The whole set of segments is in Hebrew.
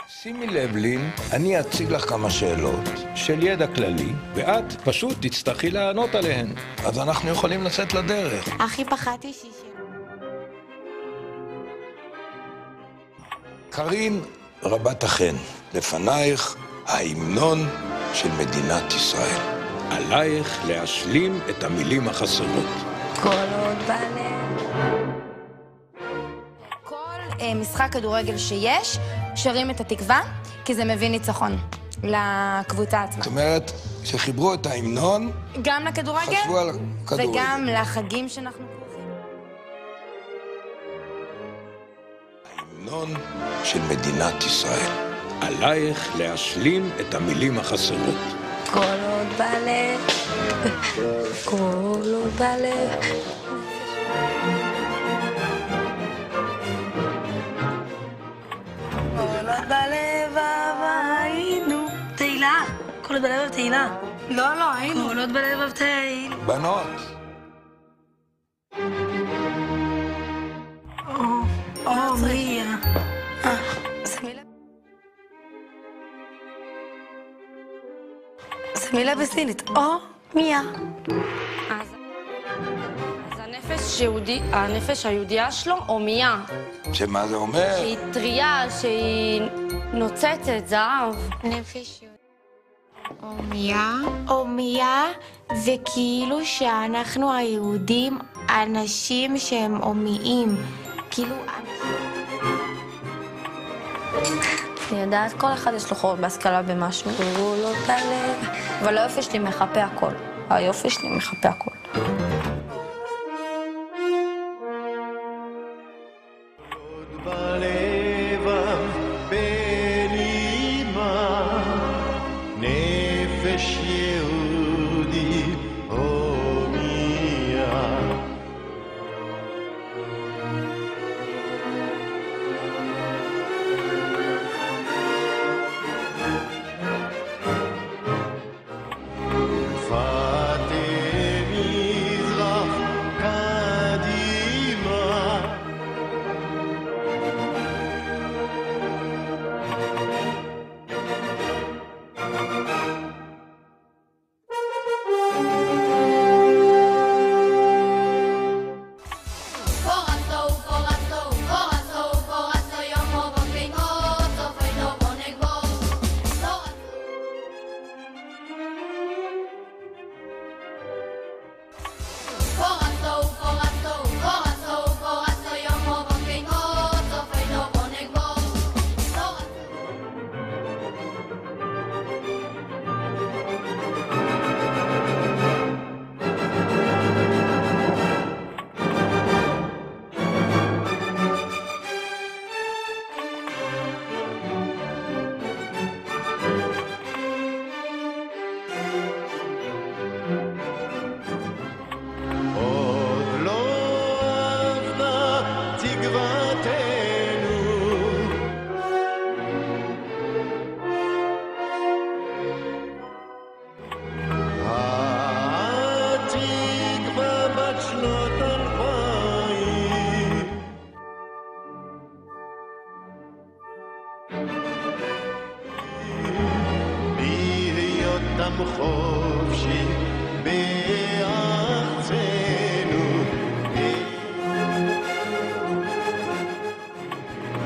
שימי לב לין, אני אציג לך כמה שאלות של ידע כללי, ואת פשוט תצטרכי לענות עליהן. אז אנחנו יכולים לצאת לדרך. הכי פחדתי קרין רבת החן, לפנייך ההמנון של מדינת ישראל. עלייך להשלים את המילים החסרות. כל עוד בלב. כל משחק כדורגל שיש, שרים את התקווה, כי זה מביא ניצחון לקבוצה עצמה. זאת אומרת, שחיברו את ההמנון, גם לכדורגל, חשבו על כדורגל. וגם לחגים שאנחנו קרובים. ההמנון של מדינת ישראל. עלייך להשלים את המילים החסרות. כל עוד בלב, כל עוד בלב. כל עוד בלב היינו. תהילה, כל עוד בלב תהילה. לא, היינו. כל עוד בלב תהילה. בנות. מיה. זה מילה בסינית. מיה. אז הנפש היהודייה שלו, אומיה. שמה זה אומר? שהיא טריה, שהיא נוצצת, זהב. נפש אומיה זה כאילו שאנחנו היהודים אנשים שהם אומיים. כאילו אני יודעת, כל אחד יש לו חור בהשכלה במשהו. אבל היופי שלי מחפה הכל. היופי שלי מחפה הכל. נפש יהודי הומיה. בהיותם חופשי בארצנו,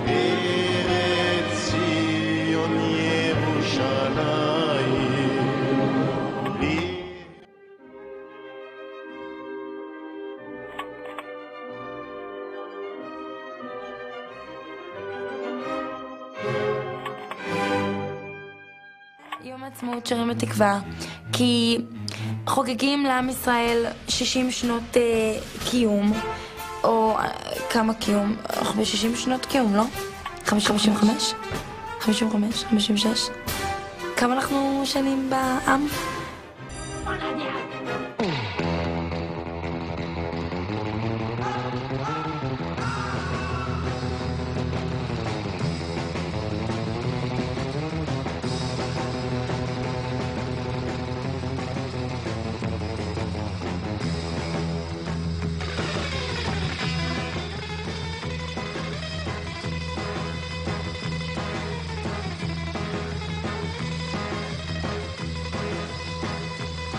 ארץ ציון ירושלים. יום העצמאות שרים בתקווה, כי חוגגים לעם ישראל 60 שנות קיום, או כמה קיום? אנחנו ב-60 שנות קיום, לא? 55? 55? 56? כמה אנחנו שנים בעם?